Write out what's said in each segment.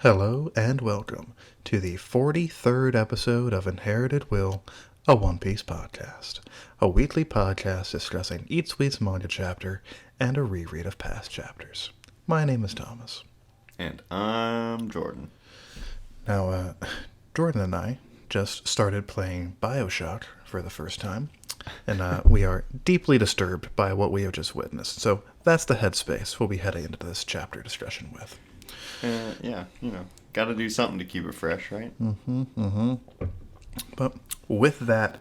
Hello and welcome to the 43rd episode of Inherited Will, a One Piece podcast, a weekly podcast discussing each week's manga chapter and a reread of past chapters. My name is Thomas. And I'm Jordan. Now, Jordan and I just started playing BioShock for the first time, and we are deeply disturbed by what we have just witnessed. So that's the headspace we'll be heading into this chapter discussion with. Gotta do something to keep it fresh, right? But with that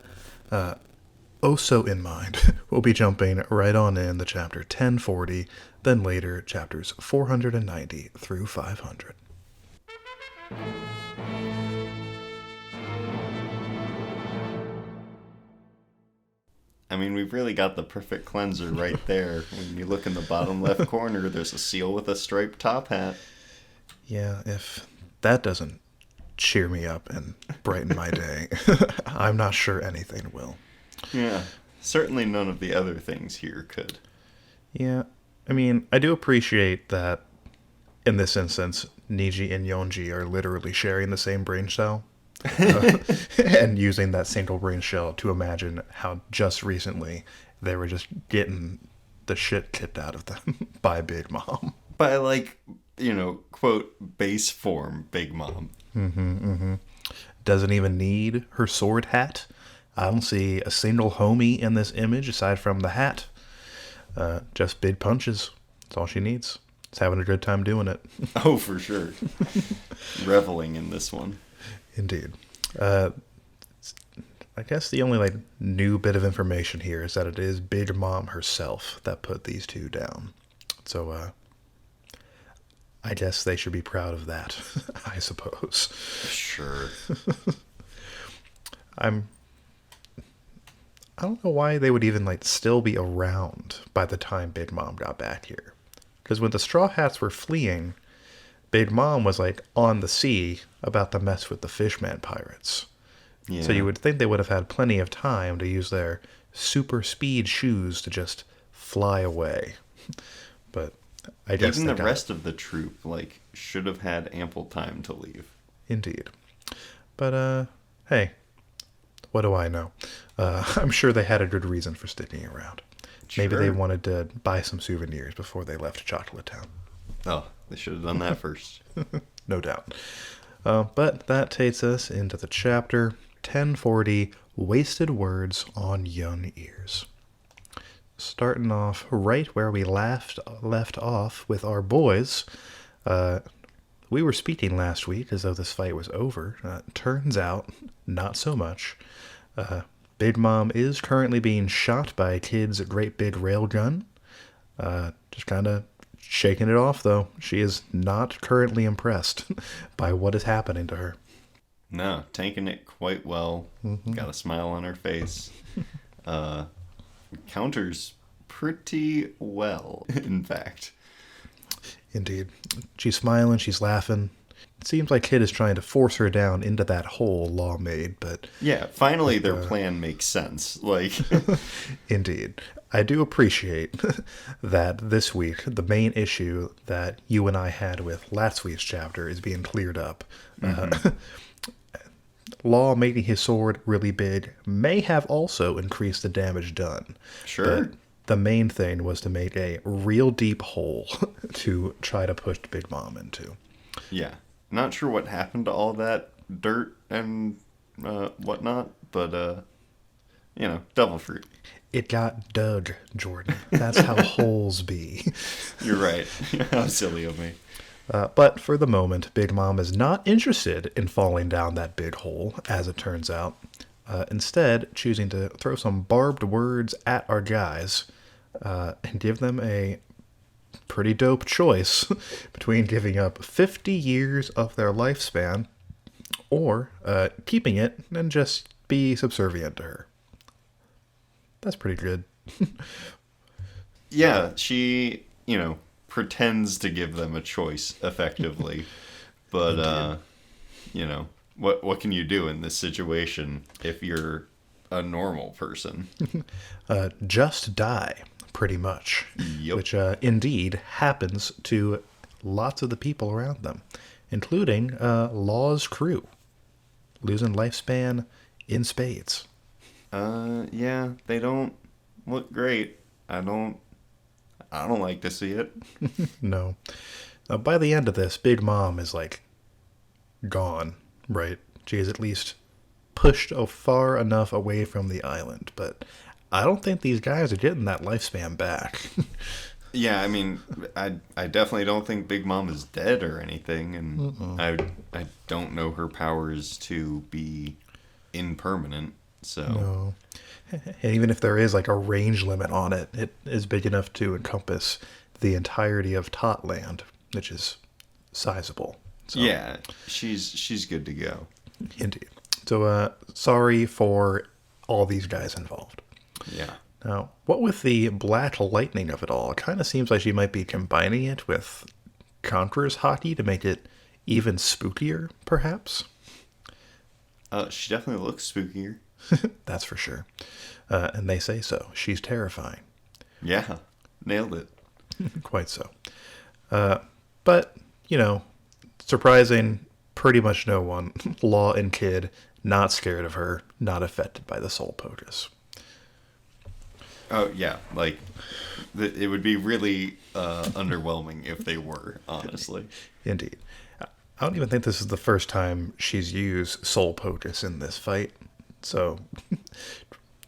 so in mind, we'll be jumping right on in to chapter 1040, then later chapters 490 through 500. I mean, we've really got the perfect cleanser right there. When you look in the bottom left corner, there's a seal with a striped top hat. Yeah, if that doesn't cheer me up and brighten my day, I'm not sure anything will. Yeah, certainly none of the other things here could. Yeah, I mean, I do appreciate that in this instance, Niji and Yonji are literally sharing the same brain cell. And using that single brain shell to imagine how just recently they were just getting the shit kicked out of them by Big Mom. By, quote, base form Big Mom. Doesn't even need her sword hat. I don't see a single homie in this image aside from the hat. Just big punches. That's all she needs. It's having a good time doing it. Oh, for sure. Reveling in this one. Indeed. I guess the only new bit of information here is that it is Big Mom herself that put these two down. So I guess they should be proud of that, I suppose. Sure. I don't know why they would even still be around by the time Big Mom got back here. Because when the Straw Hats were fleeing, Big Mom was on the sea about to mess with the Fishman pirates. Yeah. So you would think they would have had plenty of time to use their super speed shoes to just fly away. But I guess even the rest of the troop should have had ample time to leave. Indeed. But hey, what do I know? I'm sure they had a good reason for sticking around. Sure. Maybe they wanted to buy some souvenirs before they left Chocolate Town. Oh, they should have done that first. No doubt. But that takes us into the chapter 1040, Wasted Words on Young Ears. Starting off right where we left off with our boys. We were speaking last week as though this fight was over. Turns out, not so much. Big Mom is currently being shot by Kid's great big railgun. Just kind of shaking it off, though. She is not currently impressed by what is happening to her. No, tanking it quite well. Got a smile on her face. Counters pretty well, in fact. Indeed. She's smiling, she's laughing. It seems like Kid is trying to force her down into that hole Law made, but... Yeah, finally their plan makes sense. Indeed. I do appreciate that this week, the main issue that you and I had with last week's chapter is being cleared up. Law making his sword really big may have also increased the damage done. Sure. But the main thing was to make a real deep hole to try to push Big Mom into. Yeah. Not sure what happened to all that dirt and whatnot, but, devil fruit. It got dug, Jordan. That's how holes be. You're right. How silly of me. But for the moment, Big Mom is not interested in falling down that big hole, as it turns out. Instead, choosing to throw some barbed words at our guys and give them a pretty dope choice between giving up 50 years of their lifespan or keeping it and just be subservient to her. That's pretty good. Yeah, she, pretends to give them a choice effectively. But, what can you do in this situation if you're a normal person? Just die, pretty much. Yep. Which indeed happens to lots of the people around them. including Law's crew, losing lifespan in spades. Yeah, they don't look great. I don't like to see it. No. By the end of this, Big Mom is like gone, right? She is at least pushed far enough away from the island, but I don't think these guys are getting that lifespan back. Yeah, I mean, I definitely don't think Big Mom is dead or anything, and I don't know her powers to be impermanent. So No. And even if there is like a range limit on it, it is big enough to encompass the entirety of Totland, which is sizable. So, yeah, she's good to go. indeed. So, sorry for all these guys involved. Yeah. Now, what with the black lightning of it all, it kind of seems like she might be combining it with Conqueror's hockey to make it even spookier, perhaps. She definitely looks spookier. That's for sure. And they say so. She's terrifying. Yeah, nailed it. Quite so. But, surprising pretty much no one. Law and Kid, not scared of her, not affected by the soul pocus. Oh yeah, like it would be really underwhelming if they were, honestly. Indeed. I don't even think this is the first time she's used soul pocus in this fight. So,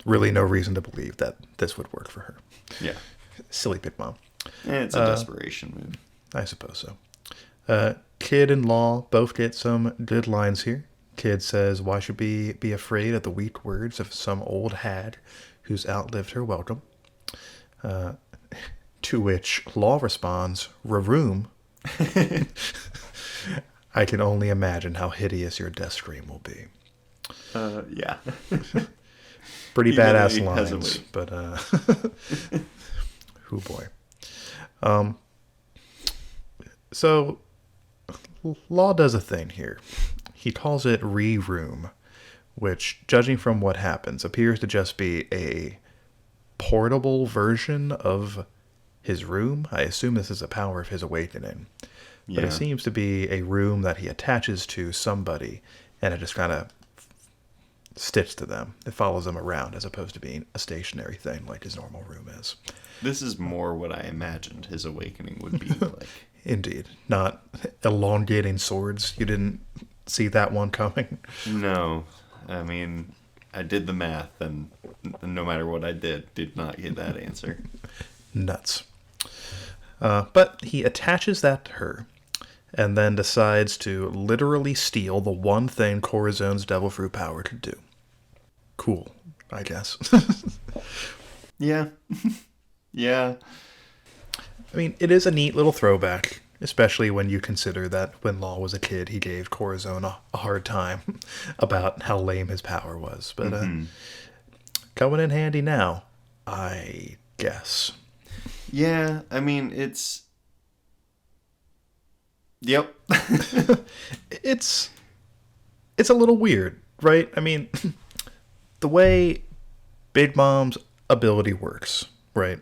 really no reason to believe that this would work for her. Yeah. Silly Big Mom. It's a desperation move. I suppose so. Kid and Law both get some good lines here. Kid says, "Why should we be afraid of the weak words of some old hag who's outlived her welcome?" To which Law responds, "Raroom." I can only imagine how hideous your death scream will be. Yeah. Pretty He badass literally has a lines, way. but oh boy. So Law does a thing here. He calls it Re-Room, which, judging from what happens, appears to just be a portable version of his room. I assume this is a power of his awakening. But Yeah. it seems to be a room that he attaches to somebody, and it just kind of sticks to them. It follows them around as opposed to being a stationary thing like his normal room is. This is more what I imagined his awakening would be like. Indeed. Not elongating swords. You didn't see that one coming. No, I mean, I did the math, and no matter what I did not get that answer. Nuts. But he attaches that to her, and then decides to literally steal the one thing Corazone's Devil Fruit power could do. Cool, I guess. Yeah. Yeah. I mean, it is a neat little throwback, especially when you consider that when Law was a kid, he gave Corazon a hard time about how lame his power was. But coming in handy now, I guess. Yeah, I mean, it's... Yep. It's a little weird, right? I mean, the way Big Mom's ability works, right,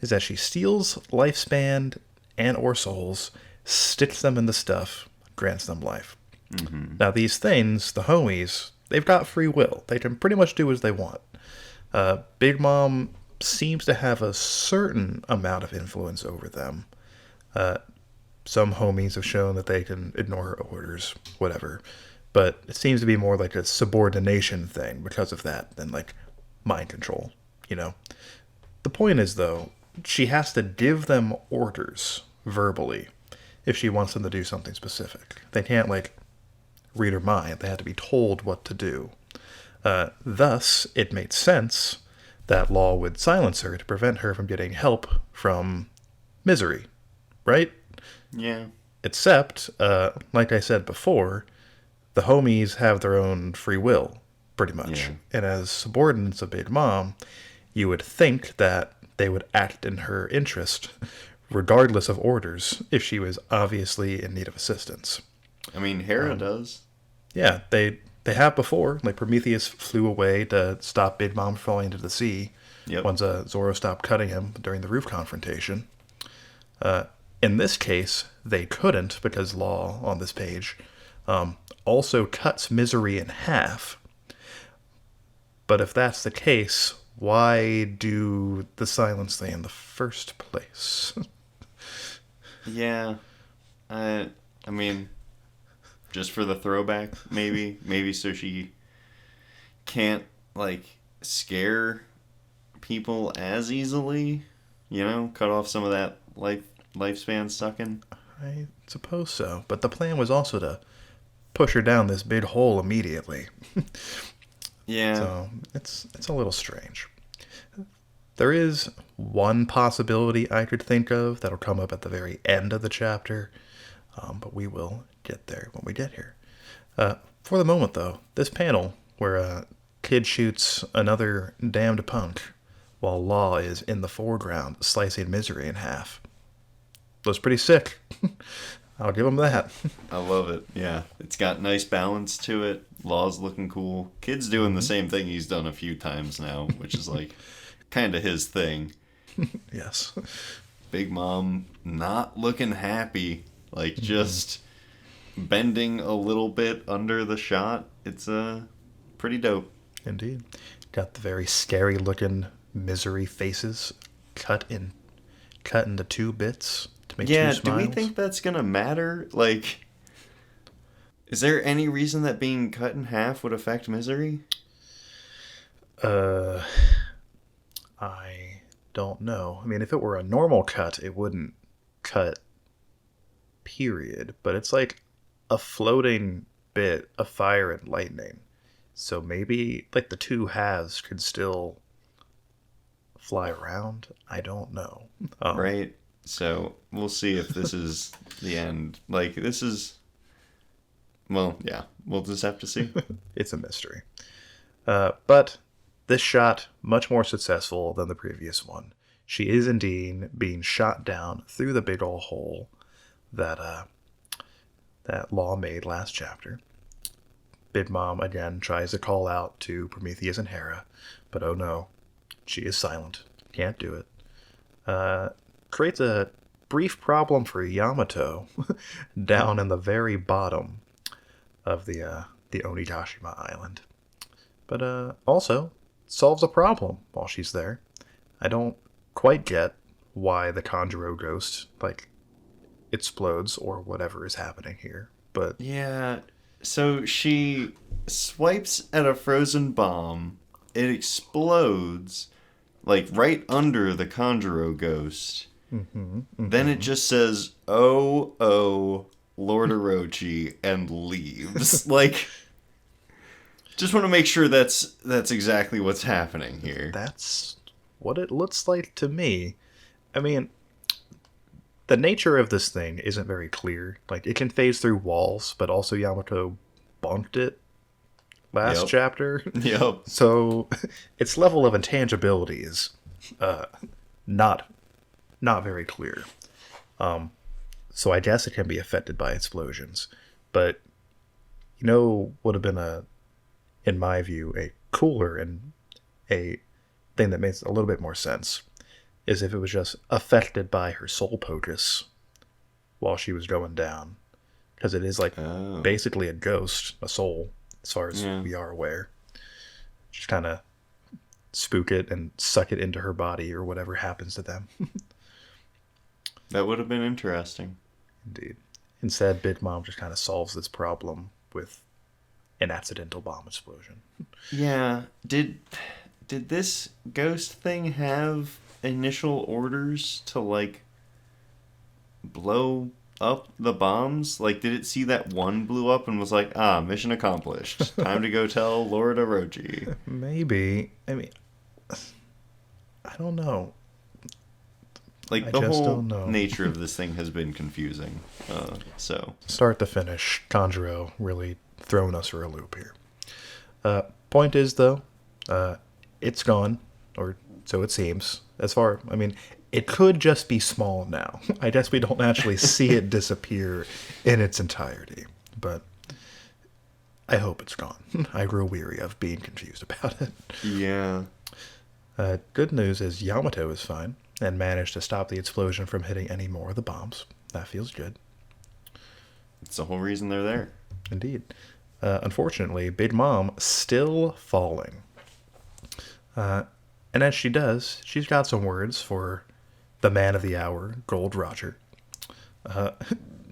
is that she steals lifespan and or souls, sticks them in the stuff, grants them life. Mm-hmm. Now, these things, the homies, they've got free will. They can pretty much do as they want. Big Mom seems to have a certain amount of influence over them. Some homies have shown that they can ignore her orders, whatever. But it seems to be more like a subordination thing because of that than like mind control, The point is, though, she has to give them orders verbally if she wants them to do something specific. They can't, read her mind. They have to be told what to do. Thus, it made sense that Law would silence her to prevent her from getting help from Misery, right? Yeah. Except, like I said before, the homies have their own free will, pretty much. Yeah. And as subordinates of Big Mom, you would think that they would act in her interest, regardless of orders, if she was obviously in need of assistance. I mean, Hera does. Yeah, they have before. Like, Prometheus flew away to stop Big Mom falling into the sea. Yep. Once Zoro stopped cutting him during the roof confrontation. In this case, they couldn't, because Law on this page also cuts Misery in half. But if that's the case, why do the silence thing in the first place? Yeah. I mean, just for the throwback, maybe so she can't like scare people as easily, cut off some of that lifespan sucking. I suppose so. But the plan was also to push her down this big hole immediately. Yeah. So it's a little strange. There is one possibility I could think of that'll come up at the very end of the chapter, but we will get there when we get here. For the moment, though, this panel where a kid shoots another damned punk while Law is in the foreground slicing Misery in half was pretty sick. I'll give him that. I love it. Yeah. It's got nice balance to it. Law's looking cool. Kid's doing the same thing he's done a few times now, which is like kind of his thing. Yes. Big Mom not looking happy. Like just bending a little bit under the shot. It's pretty dope. Indeed. Got the very scary looking Misery faces cut into 2 bits to make 2 smiles. Yeah, do we think that's gonna matter? Like, is there any reason that being cut in half would affect Misery? I don't know. I mean, if it were a normal cut, it wouldn't cut, period. But it's like a floating bit of fire and lightning. So maybe, like, the 2 halves could still fly around? I don't know. Right? So, we'll see if this is the end. Like, this is... Well, yeah. We'll just have to see. It's a mystery. But this shot, much more successful than the previous one. She is indeed being shot down through the big ol' hole that Law made last chapter. Big Mom, again, tries to call out to Prometheus and Hera, but oh no, she is silent. Can't do it. Creates a brief problem for Yamato down in the very bottom of the Onigashima Island. But also solves a problem while she's there. I don't quite get why the Kanjuro ghost, like, explodes or whatever is happening here. But yeah, so she swipes at a frozen bomb. It explodes, like, right under the Kanjuro ghost. Then it just says, oh, Lord Orochi, and leaves. Like, just want to make sure that's exactly what's happening here. That's what it looks like to me. I mean, the nature of this thing isn't very clear. Like, it can phase through walls, but also Yamato bunked it last chapter. Yep. So its level of intangibility is not very clear. So I guess it can be affected by explosions. But would have been in my view, a cooler and a thing that makes a little bit more sense is if it was just affected by her soul pocus while she was going down. Because it is like basically a ghost, a soul, as far as we are aware. Just kind of spook it and suck it into her body or whatever happens to them. That would have been interesting. Indeed. Instead, Big Mom just kind of solves this problem with an accidental bomb explosion. Yeah. Did this ghost thing have initial orders to, like, blow up the bombs? Like, did it see that one blew up and was like, mission accomplished. Time to go tell Lord Orochi. Maybe. I mean, I don't know. Like, the whole nature of this thing has been confusing. So start to finish, Kanjuro really throwing us for a loop here. Point is, though, it's gone, or so it seems. It could just be small now. I guess we don't actually see it disappear in its entirety, but I hope it's gone. I grow weary of being confused about it. Yeah. Good news is Yamato is fine and managed to stop the explosion from hitting any more of the bombs. That feels good. It's the whole reason they're there. Indeed. Unfortunately, Big Mom still falling. And as she does, she's got some words for the man of the hour, Gold Roger.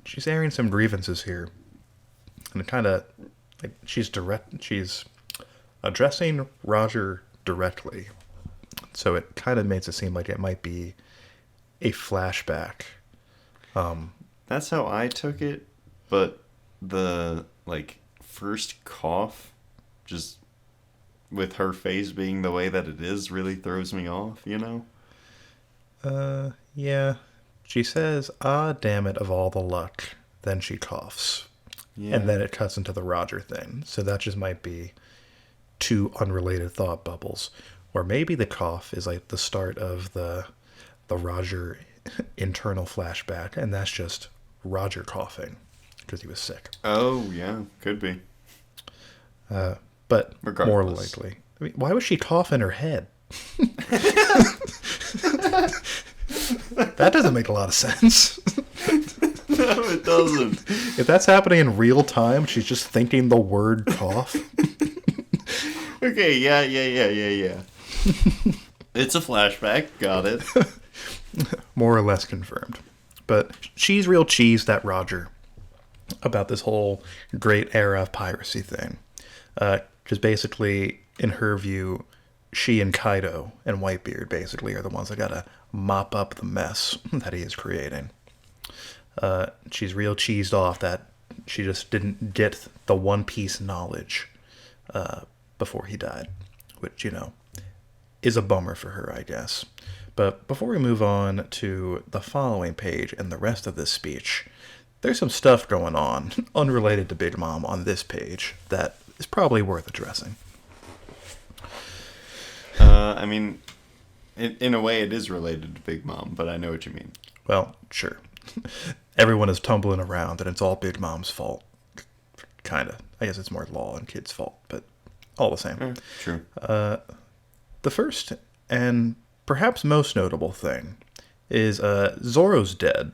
She's airing some grievances here. And it kind of, like, she's addressing Roger directly. So it kind of makes it seem like it might be a flashback. That's how I took it, but the, like, first cough, just with her face being the way that it is, really throws me off, you know? Yeah. She says, "Ah, damn it, of all the luck." Then she coughs. Yeah. And then it cuts into the Roger thing. So that just might be two unrelated thought bubbles. Or maybe the cough is like the start of the Roger internal flashback, and that's just Roger coughing because he was sick. Oh, yeah, could be. But Regardless. more likely. I mean, why would she cough in her head? That doesn't make a lot of sense. No, it doesn't. If that's happening in real time, she's just thinking the word cough. Okay, yeah. It's a flashback, got it. More or less confirmed. But she's real cheesed at Roger about this whole great era of piracy thing. Because basically, in her view, she and Kaido and Whitebeard basically are the ones that gotta mop up the mess that he is creating. She's real cheesed off that she just didn't get the One Piece knowledge before he died, which, you know, is a bummer for her, I guess. But before we move on to the following page and the rest of this speech, there's some stuff going on unrelated to Big Mom on this page that is probably worth addressing. I mean, in a way it is related to Big Mom, but I know what you mean. Well, sure. Everyone is tumbling around and it's all Big Mom's fault. Kinda. I guess it's more Law and Kid's fault, but all the same. True. The first and perhaps most notable thing is Zoro's dead.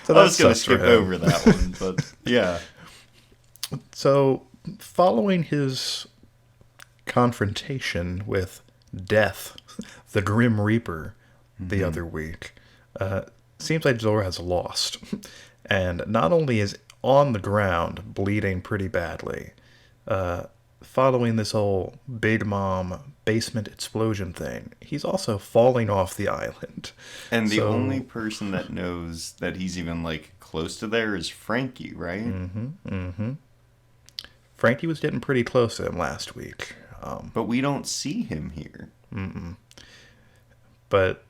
So I was going to sucks for skip him. over that one, but yeah. So, following his confrontation with Death, the Grim Reaper, the other week, seems like Zoro has lost. And not only is on the ground bleeding pretty badly, following this whole Big Mom basement explosion thing, he's also falling off the island. And the only person that knows that he's even, like, close to there is Frankie, right? Frankie was getting pretty close to him last week. But we don't see him here. But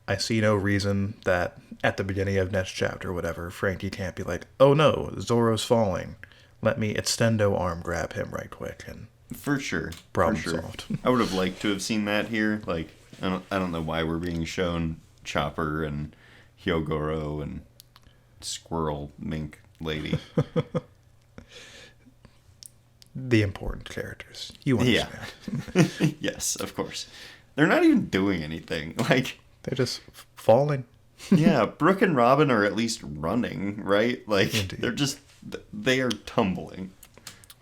I see no reason that at the beginning of next chapter or whatever, Frankie can't be like, "Oh no, Zoro's falling. Let me extendo arm grab him right quick." And For sure. problem for sure. solved. I would have liked to have seen that here. Like, I don't know why we're being shown Chopper and Hyogoro and Squirrel Mink Lady. The important characters. You understand. Yes, of course. They're not even doing anything. Like, They're just falling. yeah, Brooke and Robin are at least running, right? Like, Indeed. they are tumbling.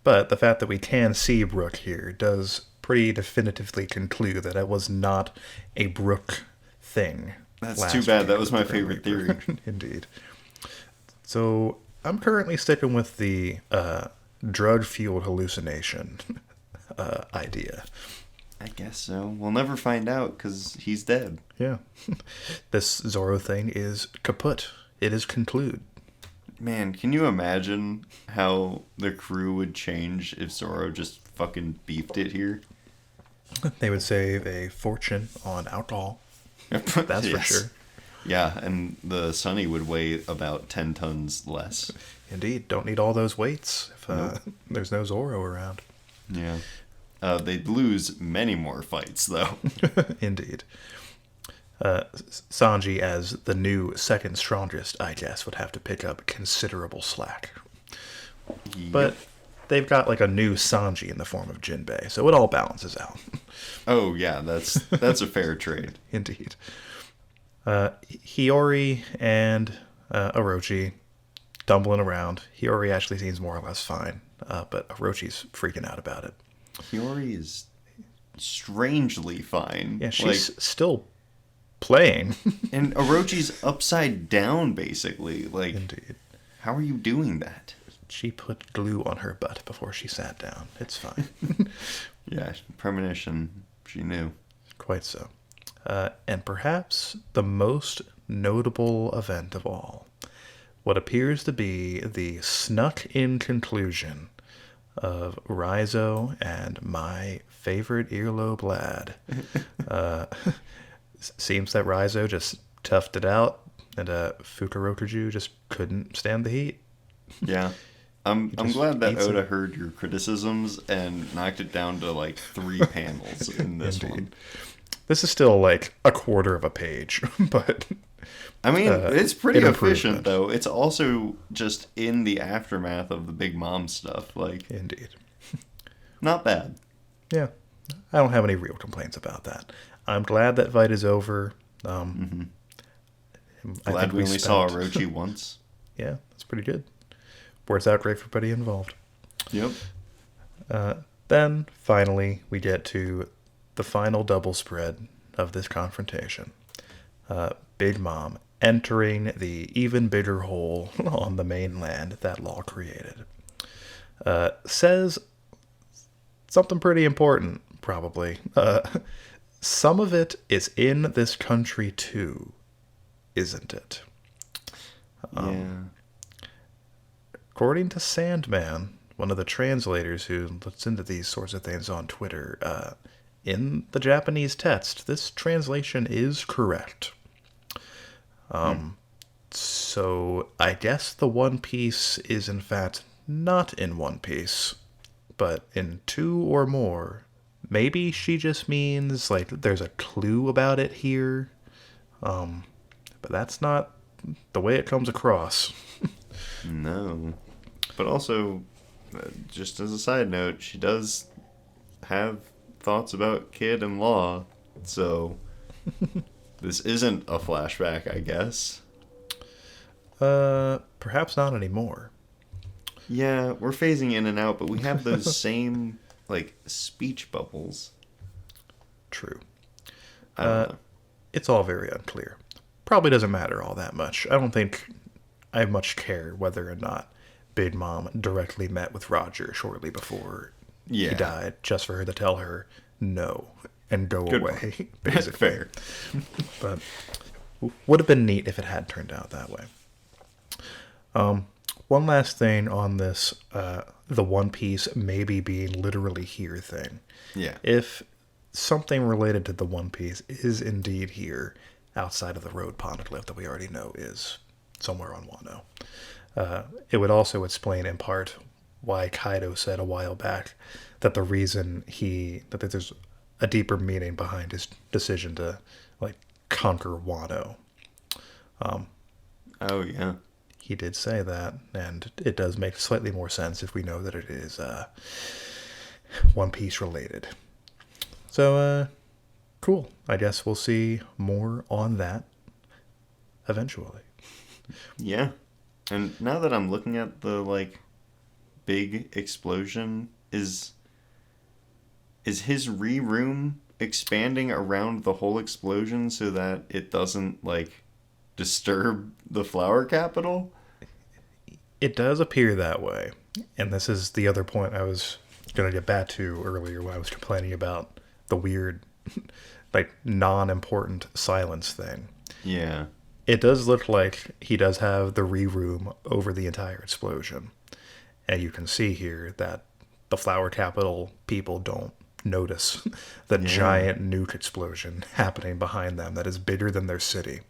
But the fact that we can see Brooke here does pretty definitively conclude that it was not a Brooke thing. That's last too bad. week That was with my the Grim favorite Reaper. theory. Indeed. So I'm currently sticking with the drug-fueled hallucination idea. I guess so. We'll never find out because he's dead. Yeah. This Zoro thing is kaput. It is conclude. Man, can you imagine how the crew would change if Zoro just fucking beefed it here? They would save a fortune on alcohol. That's for Yes. sure. Yeah, and the Sunny would weigh about 10 tons less. Indeed. Don't need all those weights if there's no Zoro around. Yeah. They'd lose many more fights, though. Indeed. Sanji, as the new second strongest, I guess, would have to pick up considerable slack. But they've got like a new Sanji in the form of Jinbei, so it all balances out. Oh, yeah, that's a fair trade. Indeed. Hiyori and Orochi stumbling around. Hiyori actually seems more or less fine, but Orochi's freaking out about it. Hiyori is strangely fine. Yeah, she's still playing. And Orochi's upside down, basically. Like, Indeed. how are you doing that? She put glue on her butt before she sat down. It's fine. Yeah, premonition. She knew. Quite so. And perhaps the most notable event of all, what appears to be the snuck-in conclusion of Raizo and my favorite earlobe lad. Seems that Raizo just toughed it out, and Fukurokuju just couldn't stand the heat. Yeah. I'm glad that eats Oda it. heard your criticisms and knocked it down to like 3 panels in this Indeed. one. This is still like a quarter of a page, but I mean, it's pretty an efficient improvement. though. It's also just in the aftermath of the Big Mom stuff. Like, indeed. not bad. Yeah, I don't have any real complaints about that. I'm glad that fight is over. I Glad think we only saw spent- Orochi once. Yeah, that's pretty good. Works out great for everybody involved. Yep. Then, finally, we get to the final double spread of this confrontation. Big Mom entering the even bigger hole on the mainland that Law created. Says something pretty important, probably. Some of it is in this country too, isn't it? Yeah. According to Sandman, one of the translators who looks into these sorts of things on Twitter, in the Japanese text, this translation is correct. So I guess the One Piece is in fact not in One Piece, but in 2 or more. Maybe she just means like there's a clue about it here, but that's not the way it comes across. No. But also, just as a side note, she does have thoughts about Kid and Law, so this isn't a flashback, I guess. Perhaps not anymore. Yeah, we're phasing in and out, but we have those same, like, speech bubbles. True. I don't know. It's all very unclear. Probably doesn't matter all that much. I don't think I much care whether or not Big Mom directly met with Roger shortly before he Yeah. died, just for her to tell her no and go Good away, basically. Fair. But would have been neat if it had turned out that way. One last thing on this, the One Piece maybe being literally here thing. Yeah. If something related to the One Piece is indeed here, outside of the road poneglyph that we already know is somewhere on Wano, it would also explain in part why Kaido said a while back that the reason that there's a deeper meaning behind his decision to like conquer Wano. Oh, yeah. He did say that, and it does make slightly more sense if we know that it is One Piece related. So, cool. I guess we'll see more on that eventually. Yeah. And now that I'm looking at the, like, big explosion, is his room expanding around the whole explosion so that it doesn't, like, disturb the flower capital? It does appear that way. And this is the other point I was going to get back to earlier when I was complaining about the weird, like, non-important silence thing. Yeah. It does look like he does have the room over the entire explosion. And you can see here that the flower capital people don't notice the giant nuke explosion happening behind them that is bigger than their city.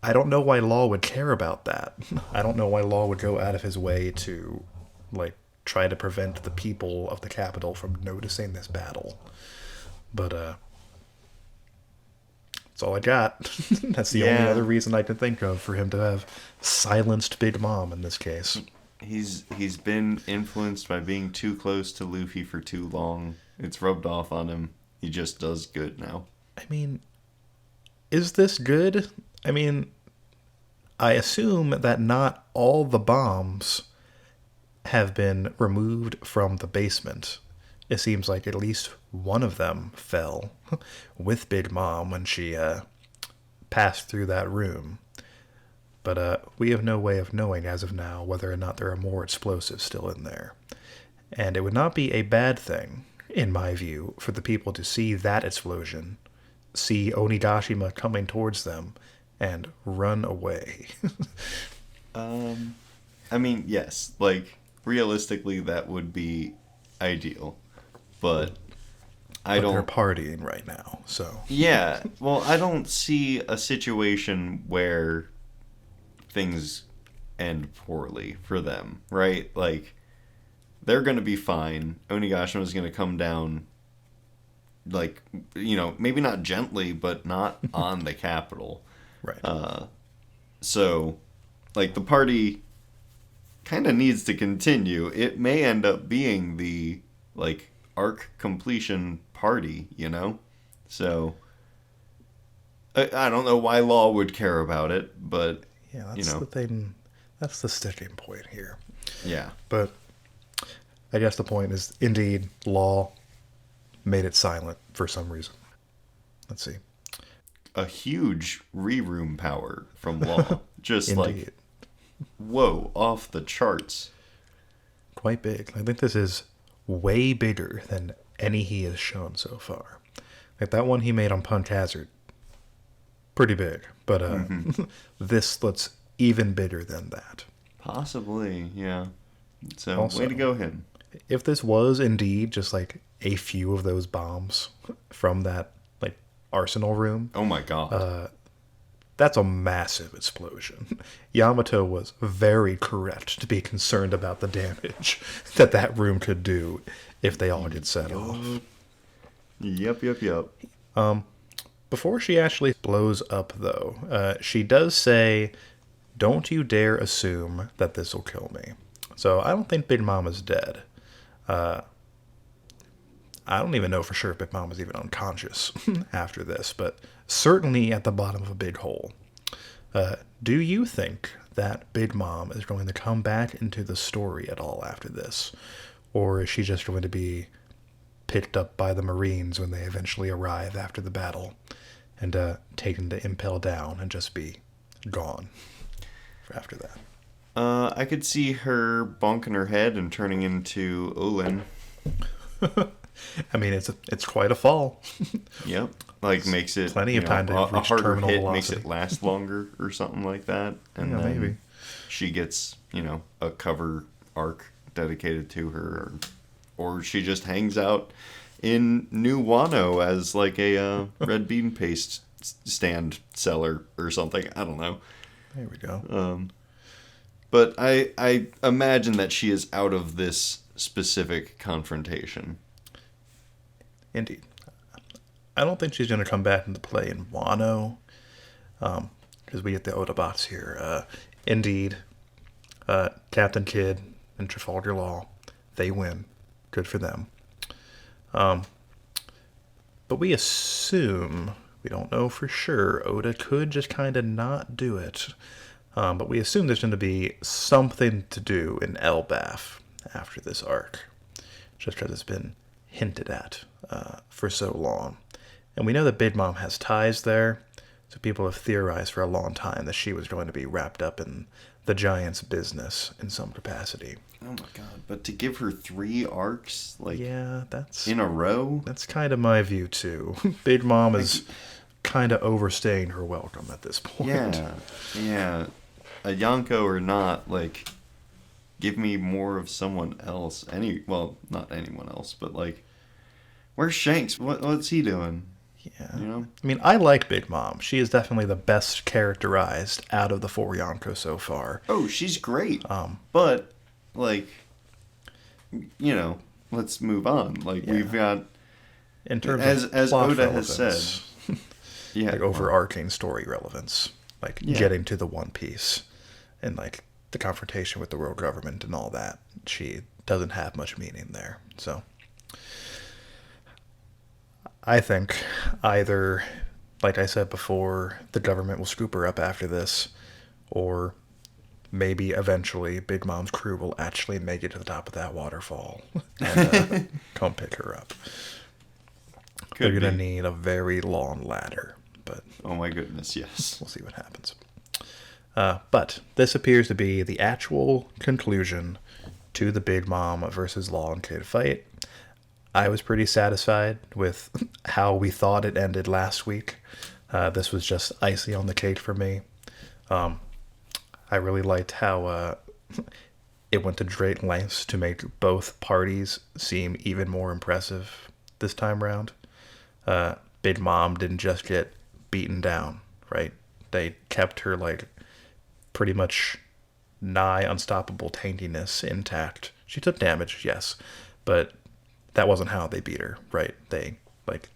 I don't know why Law would care about that. I don't know why Law would go out of his way to, like, try to prevent the people of the capital from noticing this battle. But, that's all I got. That's the only other reason I can think of for him to have silenced Big Mom in this case. He's been influenced by being too close to Luffy for too long. It's rubbed off on him. He just does good now. I mean, is this good? I mean, I assume that not all the bombs have been removed from the basement. It seems like at least one of them fell with Big Mom when she passed through that room. But we have no way of knowing as of now whether or not there are more explosives still in there. And it would not be a bad thing, in my view, for the people to see that explosion, see Onigashima coming towards them, and run away. I mean, yes, like, realistically, that would be ideal. But I They're don't... partying right now, so... Yeah, well, I don't see a situation where things end poorly for them, right? Like, they're going to be fine. Onigashima is going to come down, like, you know, maybe not gently, but not on the capital. Right. So, like, the party kind of needs to continue. It may end up being the, like, arc completion party, you know? So, I don't know why Law would care about it, but, Yeah, that's you know. the thing. That's the sticking point here. Yeah. But I guess the point is, indeed, Law made it silent for some reason. Let's see. A huge re-room power from Law. Just Indeed. like, whoa, off the charts. Quite big. I think this is way bigger than any he has shown so far. Like that one he made on Punk Hazard. Pretty big. But this looks even bigger than that. Possibly, yeah. So, Also, way to go, him. If this was indeed just like a few of those bombs from that like arsenal room, Oh my god. that's a massive explosion. Yamato was very correct to be concerned about the damage that that room could do if they all get set off. Yep. Before she actually blows up, though, she does say, "Don't you dare assume that this will kill me." So I don't think Big Mama's dead. I don't even know for sure if Big Mama's even unconscious after this, but certainly at the bottom of a big hole. Do you think that Big Mom is going to come back into the story at all after this? Or is she just going to be picked up by the Marines when they eventually arrive after the battle and taken to Impel Down and just be gone after that? I could see her bonking her head and turning into Olin. I mean, it's quite a fall. Yep. Like, makes it... Plenty of time to a reach harder terminal hit velocity. makes it last longer or something like that. And Yeah, then maybe. she gets, a cover arc dedicated to her. Or she just hangs out in New Wano as, like, a red bean paste stand seller or something. I don't know. There we go. But I imagine that she is out of this specific confrontation. Indeed. I don't think she's going to come back into play in Wano, because we get the Oda bots here. Indeed, Captain Kidd and Trafalgar Law, they win. Good for them. But we assume, we don't know for sure, Oda could just kind of not do it. But we assume there's going to be something to do in Elbaf after this arc, just because it's been hinted at for so long. And we know that Big Mom has ties there, so people have theorized for a long time that she was going to be wrapped up in the Giants' business in some capacity. Oh my god, but to give her 3 arcs, like, Yeah, that's in a row? that's kind of my view, too. Big Mom is kind of overstaying her welcome at this point. Yeah. A Yonko or not, like, give me more of someone else. Well, not anyone else, but, like, where's Shanks? What's he doing? Yeah. You know? I mean, I like Big Mom. She is definitely the best characterized out of the 4 Yonko so far. Oh, she's great. But, like, let's move on. Like, we've got, In terms as plot Oda has relevance, said, yeah, like overarching story relevance, like getting to the One Piece and like the confrontation with the world government and all that, she doesn't have much meaning there. So I think either like I said before, the government will scoop her up after this, or maybe eventually Big Mom's crew will actually make it to the top of that waterfall and come pick her up. Could They're going to be. need a very long ladder, but Oh my goodness, yes. we'll see what happens. But this appears to be the actual conclusion to the Big Mom versus Law and Kid fight. I was pretty satisfied with how we thought it ended last week. This was just icing on the cake for me. I really liked how it went to great lengths to make both parties seem even more impressive this time round. Big Mom didn't just get beaten down, right? They kept her like pretty much nigh unstoppable taintiness intact. She took damage, yes, but that wasn't how they beat her, right? They like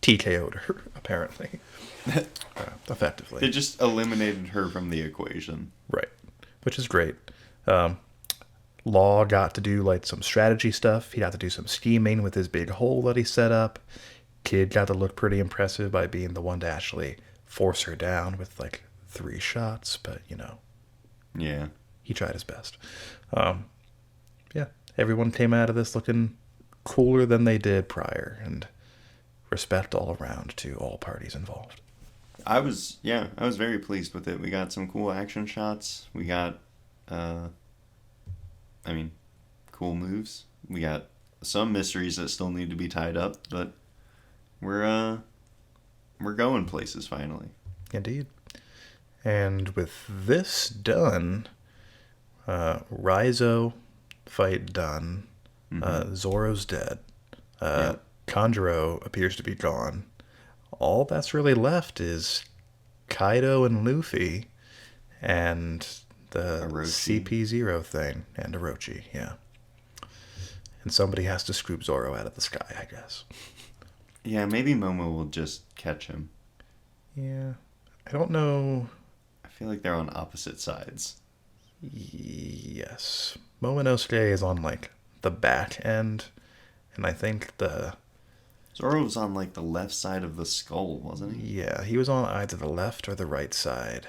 TKO'd her apparently, effectively. They just eliminated her from the equation. Right, which is great. Law got to do like some strategy stuff. He got to do some scheming with his big hole that he set up. Kid got to look pretty impressive by being the one to actually force her down with like 3 shots, but Yeah. he tried his best. Yeah, everyone came out of this looking cooler than they did prior, and respect all around to all parties involved. I was very pleased with it. We got some cool action shots. We got cool moves. We got some mysteries that still need to be tied up, but we're going places finally. Indeed. And with this done, Raizo fight done. Zoro's dead. Yep. Kanjuro appears to be gone. All that's really left is Kaido and Luffy and the Orochi. CP0 thing and Orochi, yeah. And somebody has to scoop Zoro out of the sky, I guess. Yeah, maybe Momo will just catch him. Yeah. I don't know. I feel like they're on opposite sides. Yes. Momonosuke is on, like, the back end, and I think Zoro was on like the left side of the skull, wasn't he? yeah, he was on either the left or the right side.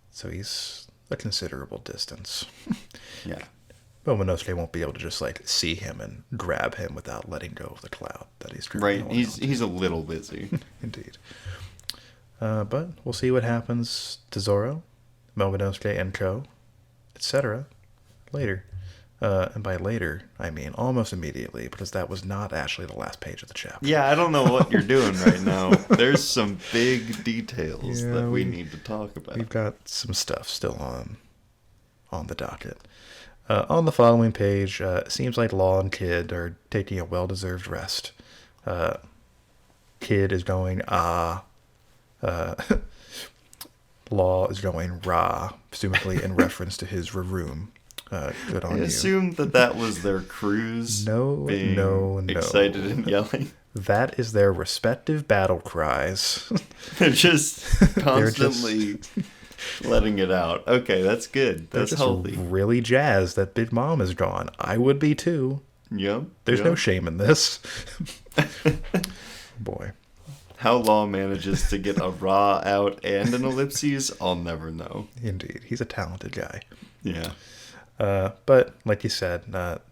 So he's a considerable distance. Yeah. Momonosuke won't be able to just, like, see him and grab him without letting go of the cloud that he's Right. currently He's a little busy. Indeed. But we'll see what happens to Zoro, Momonosuke and Co., etc. later. And by later, I mean almost immediately, because that was not actually the last page of the chapter. Yeah, I don't know what you're doing right now. There's some big details Yeah, that we need to talk about. We've got some stuff still on the docket. On the following page, it seems like Law and Kid are taking a well-deserved rest. Kid is going, Law is going rah, presumably in reference to his room. Good on I you. assumed that was their crews being No. excited and yelling. That is their respective battle cries. They're just constantly letting it out. Okay, that's good. They're That's just healthy. really jazzed that Big Mom is gone. I would be too. Yep. There's yep. no shame in this. Boy. How Law manages to get a raw out and an ellipses, I'll never know. Indeed. He's a talented guy. Yeah. But, like you said,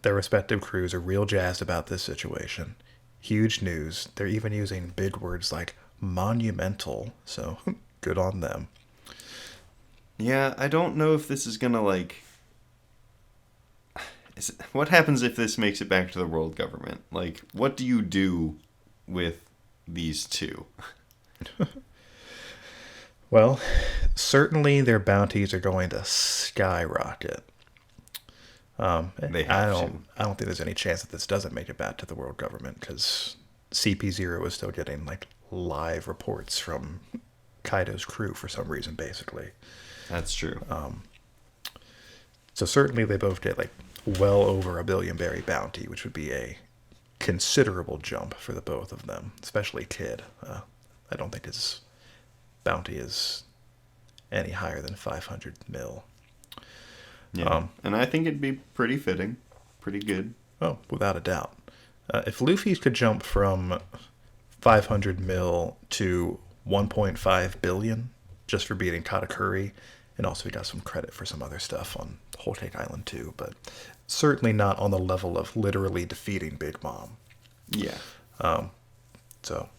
their respective crews are real jazzed about this situation. Huge news. They're even using big words like monumental, so good on them. Yeah, I don't know if this is gonna, like... What happens if this makes it back to the world government? Like, what do you do with these two? Well, certainly their bounties are going to skyrocket. They I have don't think there's any chance that this doesn't make it back to the world government, because CP0 is still getting like live reports from Kaido's crew for some reason, basically. That's true. So certainly they both get like well over a billion berry bounty, which would be a considerable jump for the both of them, especially Kid. I don't think his bounty is any higher than 500 mil. Yeah. And I think it'd be pretty fitting. Pretty good. Oh, without a doubt. If Luffy could jump from 500 mil to 1.5 billion just for beating Katakuri. And also he got some credit for some other stuff on Whole Cake Island too, but certainly not on the level of literally defeating Big Mom. Yeah. So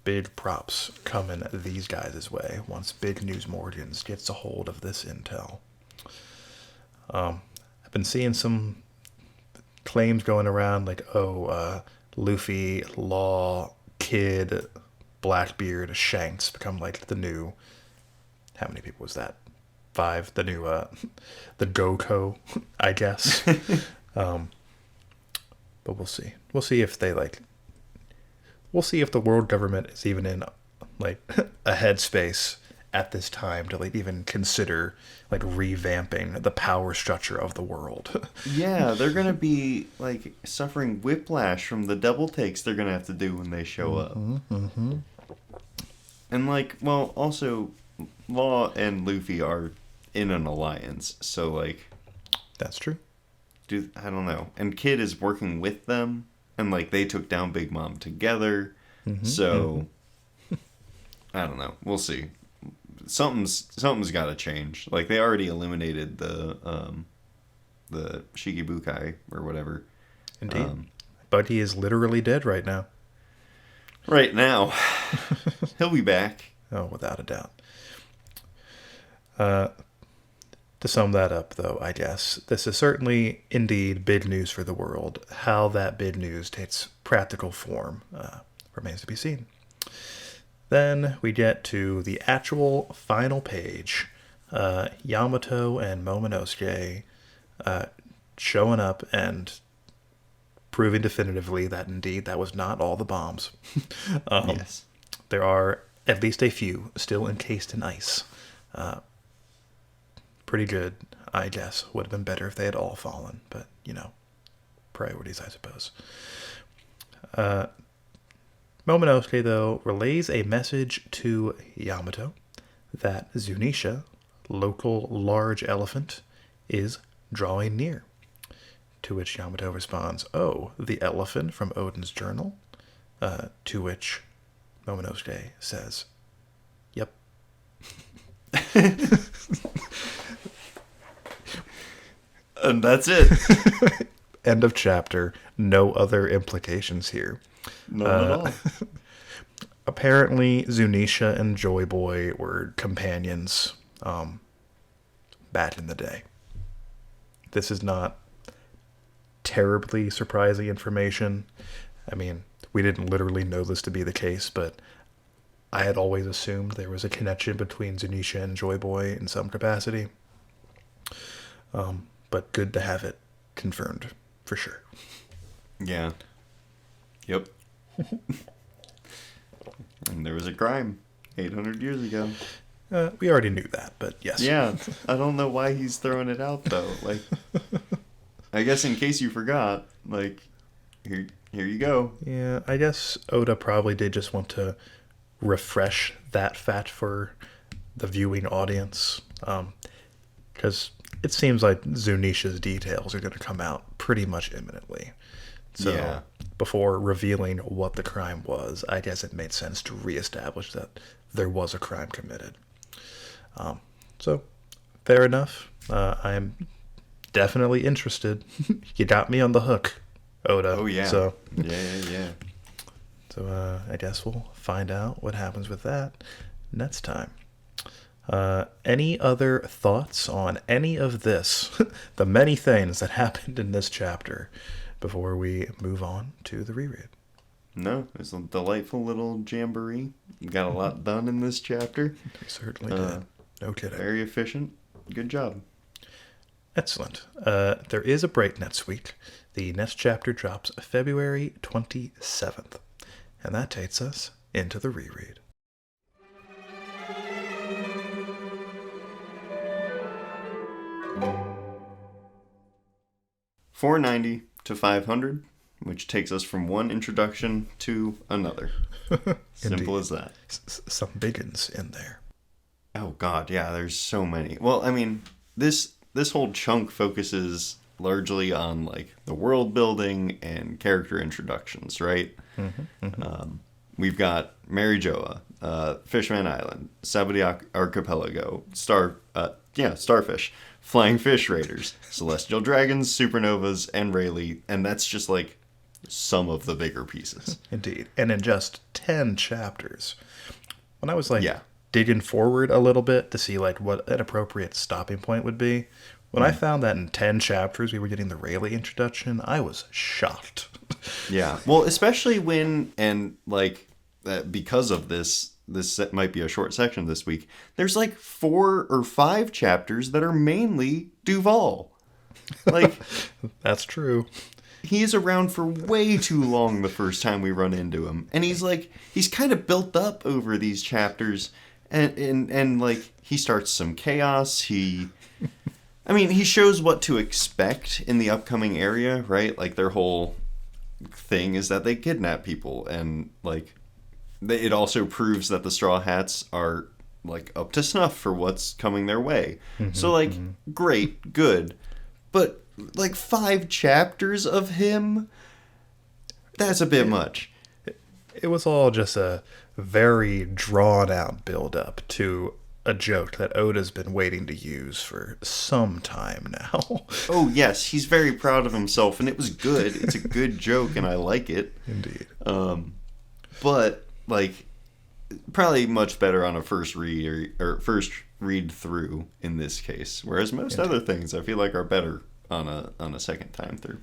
big props coming these guys' way once Big News Morgans gets a hold of this intel. I've been seeing some claims going around like, Luffy, Law, Kid, Blackbeard, Shanks become like the new... How many people was that? 5. The new, the Goko, I guess. But we'll see. We'll see if they we'll see if the world government is even in like a headspace at this time to like even consider like revamping the power structure of the world. Yeah, they're gonna be like suffering whiplash from the double takes they're gonna have to do when they show up. And like, well, also Law and Luffy are in an alliance, so like That's true. I don't know. And Kid is working with them, and like they took down Big Mom together. So I don't know. We'll see. Something's got to change. Like they already eliminated the Shikibukai or whatever. Indeed. Buggy is literally dead right now. Right now. He'll be back. Oh, without a doubt. To sum that up, though, I guess, this is certainly, indeed, big news for the world. How that big news takes practical form remains to be seen. Then we get to the actual final page. Yamato and Momonosuke showing up and proving definitively that, indeed, that was not all the bombs. Yes. There are at least a few still encased in ice. Pretty good, I guess. Would have been better if they had all fallen, but, priorities, I suppose. Momonosuke, though, relays a message to Yamato that Zunisha, local large elephant, is drawing near. To which Yamato responds, "Oh, the elephant from Odin's journal?" To which Momonosuke says, "Yep." And that's it. End of chapter. No other implications here. None at all. Apparently, Zunisha and Joy Boy were companions back in the day. This is not terribly surprising information. I mean, we didn't literally know this to be the case, but I had always assumed there was a connection between Zunisha and Joy Boy in some capacity. But good to have it confirmed, for sure. Yeah. Yep. And there was a crime 800 years ago. We already knew that, but yes. Yeah, I don't know why he's throwing it out, though. Like, I guess in case you forgot, like, here you go. Yeah, I guess Oda probably did just want to refresh that fact for the viewing audience. Because it seems like Zunisha's details are going to come out pretty much imminently. So Yeah. before revealing what the crime was, I guess it made sense to reestablish that there was a crime committed. So, fair enough. I'm definitely interested. You got me on the hook, Oda. Oh, yeah. So, Yeah. So I guess we'll find out what happens with that next time. Any other thoughts on any of this, the many things that happened in this chapter, before we move on to the reread? No, it's a delightful little jamboree. You got a lot done in this chapter. We certainly did. No kidding. Very efficient. Good job. Excellent. There is a break next week. The next chapter drops February 27th. And that takes us into the reread. $490 to $500, which takes us from one introduction to another. Simple as that. Some big uns in there. Oh God, yeah. There's so many. Well, I mean, this whole chunk focuses largely on like the world building and character introductions, right? we've got Mary Joa, Fishman Island, Sabadi Archipelago, Starfish, Flying Fish Raiders, Celestial Dragons, Supernovas, and Rayleigh, and that's just like some of the bigger pieces. Indeed. And in just 10 chapters. When I was like Yeah. digging forward a little bit to see like what an appropriate stopping point would be, when I found that in 10 chapters we were getting the Rayleigh introduction, I was shocked. Yeah. Well, especially when, and like, because of this might be a short section this week, there's like 4 or 5 chapters that are mainly Duval. Like, That's true. he's around for way too long the first time we run into him. And he's kind of built up over these chapters, and like, he starts some chaos. He shows what to expect in the upcoming area, right? Like, their whole thing is that they kidnap people, and like, it also proves that the Straw Hats are like up to snuff for what's coming their way. So like, great, good, but like 5 chapters of him, that's a bit much. It was all just a very drawn out build up to a joke that Oda's been waiting to use for some time now. Oh yes, he's very proud of himself, and it was good. It's a good joke, and I like it. Indeed. But like, probably much better on a first read or first read through in this case, whereas most other things I feel like are better on a second time through.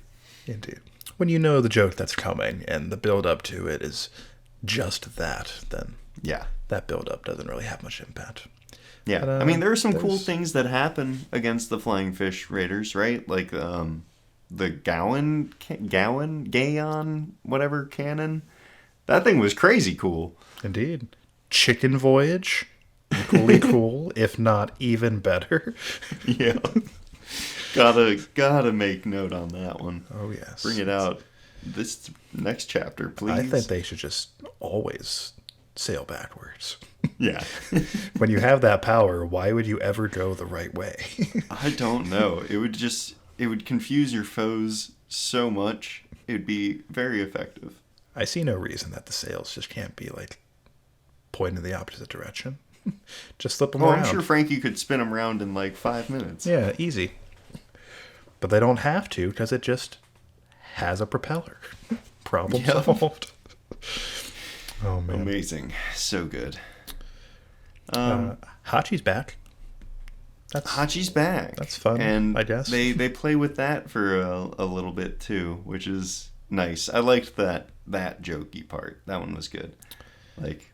Indeed. When you know the joke that's coming and the build up to it is just that, then Yeah. that build up doesn't really have much impact. Yeah. But, There are some cool there's- things that happen against the Flying Fish Raiders, right? Like the Gaon, whatever cannon. That thing was crazy cool. Indeed. Chicken Voyage, equally cool, if not even better. Yeah. Gotta make note on that one. Oh, yes. Bring it out this next chapter, please. I think they should just always sail backwards. Yeah. When you have that power, why would you ever go the right way? I don't know. It would confuse your foes so much. It would be very effective. I see no reason that the sails just can't be like pointing in the opposite direction. Just slip them Oh, around. I'm sure Frankie could spin them around in like 5 minutes. Yeah, easy. But they don't have to because it just has a propeller. Problem Yep. solved. Oh man. Amazing. So good. Hachi's back. Hachi's back. That's fun, And I guess. They play with that for a little bit too, which is nice. I liked that jokey part. That one was good. Like,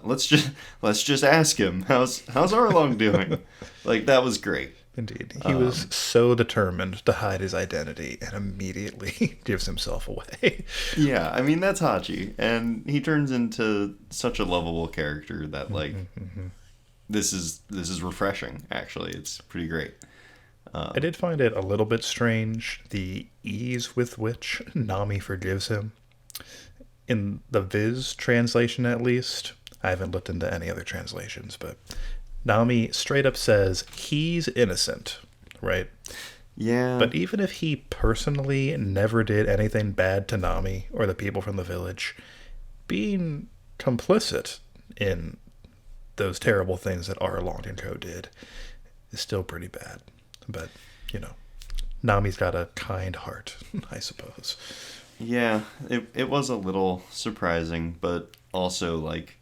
let's just ask him how's Arlong doing. Like, that was great. Indeed. He was so determined to hide his identity and immediately gives himself away. Yeah, that's Hachi, and he turns into such a lovable character that like this is refreshing. Actually, it's pretty great. I did find it a little bit strange, the ease with which Nami forgives him. In the Viz translation, at least, I haven't looked into any other translations, but Nami straight up says he's innocent, right? Yeah, But even if he personally never did anything bad to Nami or the people from the village, being complicit in those terrible things that Arlong and Co. did is still pretty bad. But, Nami's got a kind heart, I suppose. yeah, it was a little surprising, but also like,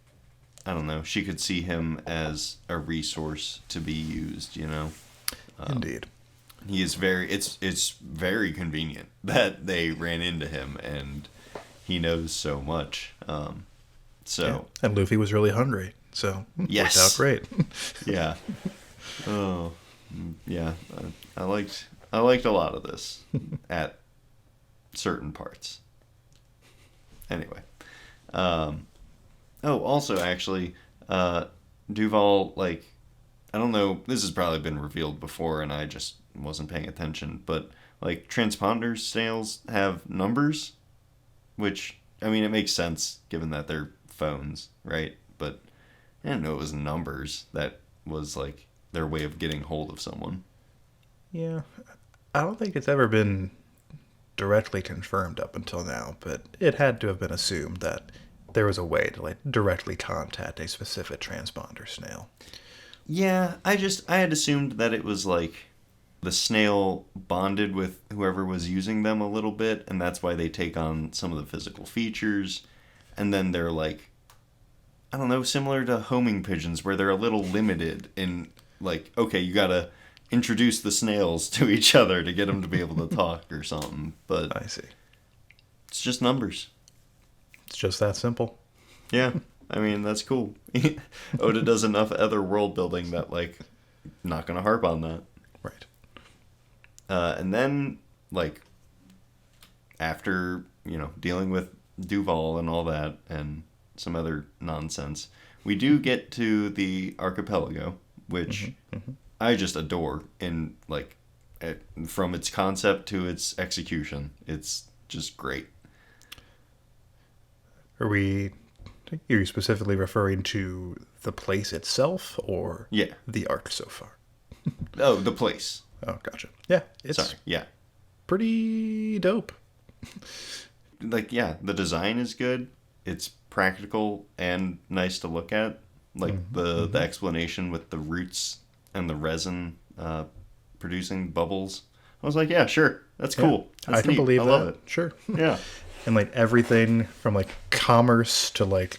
I don't know, she could see him as a resource to be used. Indeed. He is it's very convenient that they ran into him, and he knows so much. Yeah. And Luffy was really hungry, so Yes. worked out great. Yeah. Oh, yeah. I liked a lot of this at certain parts. Anyway. Also, actually, Duval, like, I don't know, this has probably been revealed before and I just wasn't paying attention, but, like, transponders snails have numbers, which, it makes sense given that they're phones, right? But I didn't know it was numbers that was, like, their way of getting hold of someone. Yeah. I don't think it's ever been directly confirmed up until now, but it had to have been assumed that there was a way to like directly contact a specific transponder snail. Yeah, I had assumed that it was like the snail bonded with whoever was using them a little bit, and that's why they take on some of the physical features. And then they're like, I don't know, similar to homing pigeons, where they're a little limited in, like, okay, you gotta introduce the snails to each other to get them to be able to talk or something. But I see. it's just numbers. It's just that simple. Yeah, I mean, that's cool. Oda does enough other world building that, like, not gonna harp on that. Right. And then, like, after, dealing with Duval and all that and some other nonsense, we do get to the archipelago, which I just adore in, like, from its concept to its execution. It's just great. Are you specifically referring to the place itself or Yeah. the art so far? Oh, the place. Oh, gotcha. Yeah, it's Sorry. Yeah. pretty dope. Like, yeah, the design is good. It's practical and nice to look at. Like, the explanation with the roots and the resin producing bubbles. I was like, yeah, sure. That's cool. That's I can neat. believe I that. love it. Sure. Yeah. And like everything from like commerce to like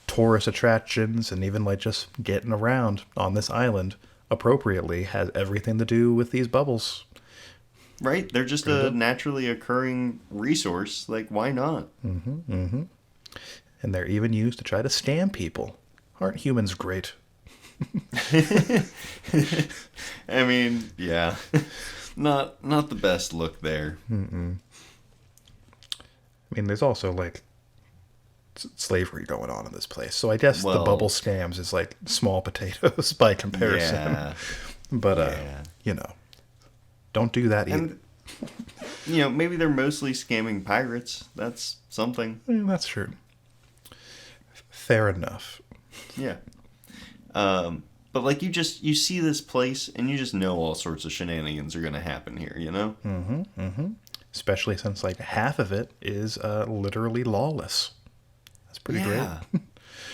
tourist attractions and even like just getting around on this island appropriately has everything to do with these bubbles. Right? They're just a naturally occurring resource. Like, why not? And they're even used to try to scam people. Aren't humans great? I mean, yeah. Not the best look there. I mean, there's also like slavery going on in this place. So I guess the bubble scams is like small potatoes by comparison. Yeah. But, don't do that either. And, maybe they're mostly scamming pirates. That's something. That's true. Fair enough. Yeah. But, like, you see this place, and you just know all sorts of shenanigans are going to happen here, you know? Especially since, like, half of it is literally lawless. That's pretty great.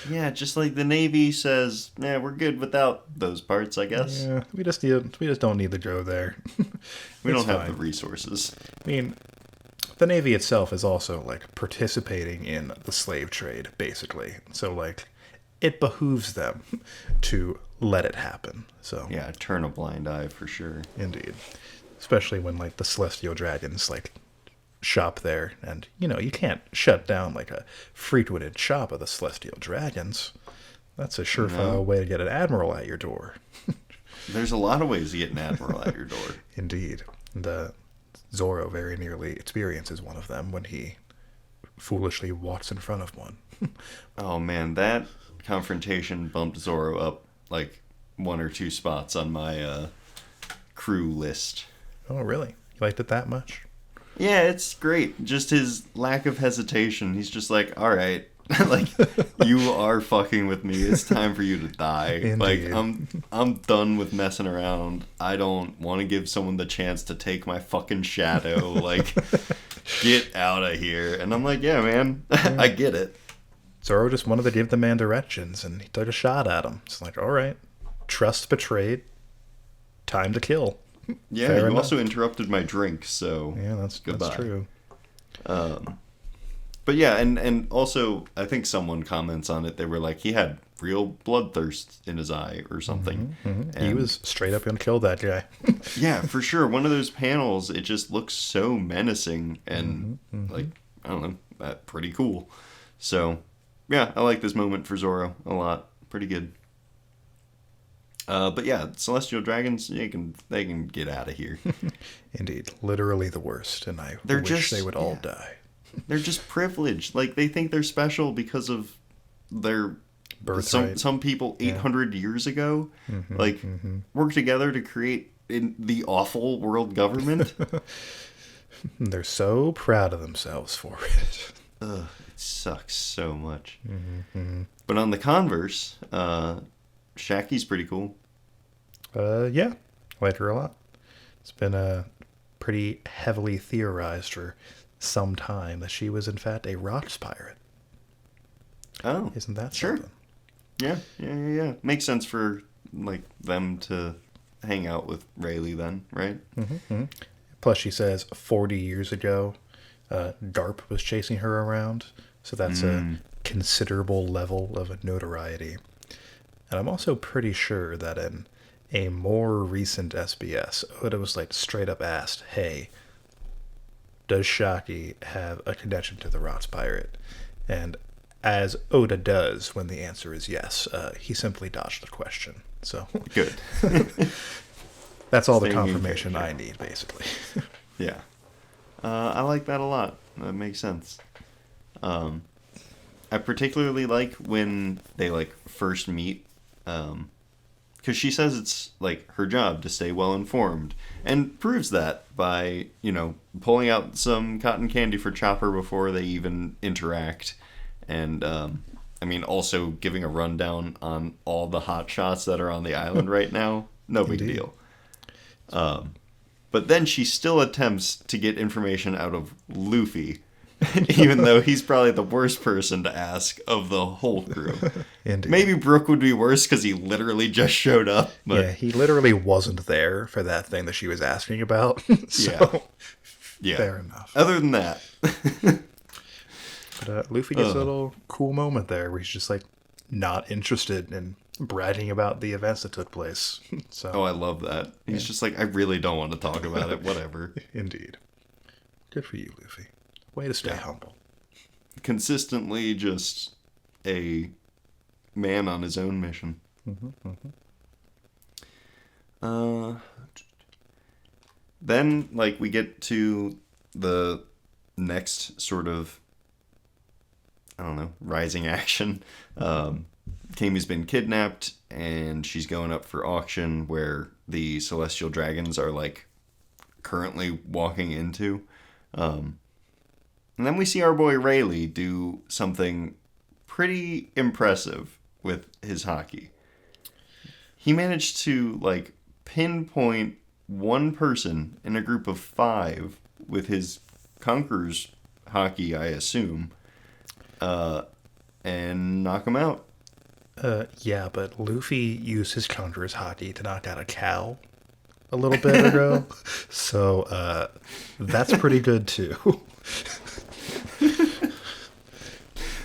Yeah, just like the Navy says, yeah, we're good without those parts, I guess. Yeah, we just don't need to go there. We don't have fine. the resources. I mean, the Navy itself is also, like, participating in the slave trade, basically. So, like, it behooves them to let it happen. So Yeah, turn a blind eye for sure. Indeed. Especially when, like, the Celestial Dragons, like, shop there. And, you can't shut down, like, a frequented shop of the Celestial Dragons. That's a surefire way to get an admiral at your door. There's a lot of ways to get an admiral at your door. Indeed. And Zoro very nearly experiences one of them when he foolishly walks in front of one. Oh, man, that confrontation bumped Zoro up, like, 1 or 2 spots on my crew list. Oh, really? You liked it that much? Yeah, it's great. Just his lack of hesitation. He's just like, all right, like, you are fucking with me. It's time for you to die. Indeed. Like, I'm done with messing around. I don't want to give someone the chance to take my fucking shadow. Like, get out of here. And I'm like, yeah, man, I get it. Zoro just wanted to give the man directions, and he took a shot at him. It's like, all right, trust betrayed, time to kill. Yeah, Fair you enough. also interrupted my drink, so Yeah, that's true. But yeah, and also, I think someone comments on it. They were like, he had real bloodthirst in his eye or something. He was straight up going to kill that guy. Yeah, for sure. One of those panels, it just looks so menacing and, like, I don't know, pretty cool. So, yeah, I like this moment for Zoro a lot. Pretty good. But yeah, Celestial Dragons, they can get out of here. Indeed. Literally the worst, and I They're wish just- they would all yeah. die. They're just privileged. Like, they think they're special because of their Birthright. some people 800 years ago worked together to create the awful world government. They're so proud of themselves for it. Ugh, it sucks so much. But on the converse, Shaki's pretty cool. Yeah. Like her a lot. It's been pretty heavily theorized for some time that she was in fact a rocks pirate. Oh, Isn't that sure. something? Yeah. Makes sense for like them to hang out with Rayleigh then, right? Plus, she says 40 years ago, Garp was chasing her around, so that's a considerable level of notoriety. And I'm also pretty sure that in a more recent SBS, Oda was like straight up asked, "Hey, does Shaki have a connection to the Rocks Pirate?" And as Oda does when the answer is yes, he simply dodged the question. So Good. that's all the Staying in confirmation character. I need, basically. Yeah. I like that a lot. That makes sense. I particularly like when they like first meet, because she says it's like her job to stay well informed, and proves that by pulling out some cotton candy for Chopper before they even interact, and also giving a rundown on all the hot shots that are on the island right now. No big Indeed. deal. But then she still attempts to get information out of Luffy, even though he's probably the worst person to ask of the whole crew. Indeed. Maybe Brook would be worse because he literally just showed up. But Yeah, he literally wasn't there for that thing that she was asking about. So, yeah. fair enough. Other than that, But Luffy gets a little cool moment there where he's just like not interested in bragging about the events that took place. So, I love that. He's just like, I really don't want to talk about it. Whatever. indeed. Good for you, Luffy. Way to stay humble. Consistently just a man on his own mission. Then, like, we get to the next sort of, I don't know, rising action. Kami's been kidnapped, and she's going up for auction where the Celestial Dragons are, like, currently walking into. And then we see our boy Rayleigh do something pretty impressive with his hockey. He managed to, like, pinpoint one person in a group of 5 with his Conqueror's hockey, I assume, and knock him out. Yeah, but Luffy used his Conqueror's hockey to knock out a cow a little bit ago. So, that's pretty good, too.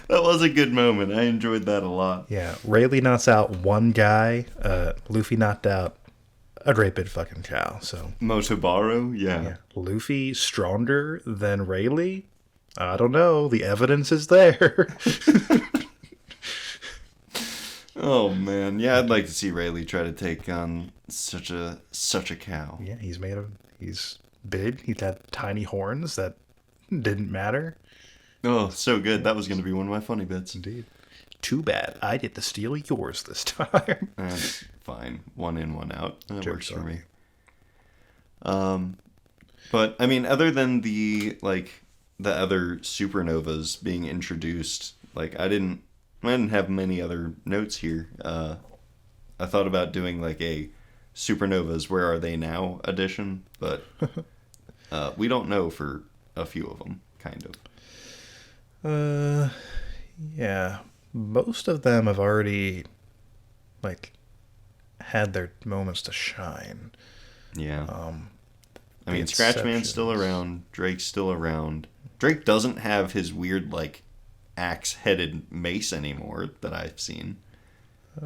That was a good moment. I enjoyed that a lot. Yeah, Rayleigh knocks out one guy. Luffy knocked out a great big fucking cow. So Motobaru, yeah, Luffy stronger than Rayleigh? I don't know. The evidence is there. Oh man, yeah, I'd like to see Rayleigh try to take on such a cow. Yeah, he's big. He's got tiny horns that didn't matter. Oh, so good. That was going to be one of my funny bits. Indeed. Too bad. I get to steal yours this time. That's fine. 1 in, 1 out. That Joke's works for on me. But I mean, other than the other supernovas being introduced, like I didn't have many other notes here. I thought about doing like a supernovas where are they now edition, but we don't know for a few of them, kind of. Yeah. Most of them have already, like, had their moments to shine. Yeah. I the mean, Scratchman's still Inceptions. around. Drake's still around. Drake doesn't have his weird, like, axe-headed mace anymore that I've seen. I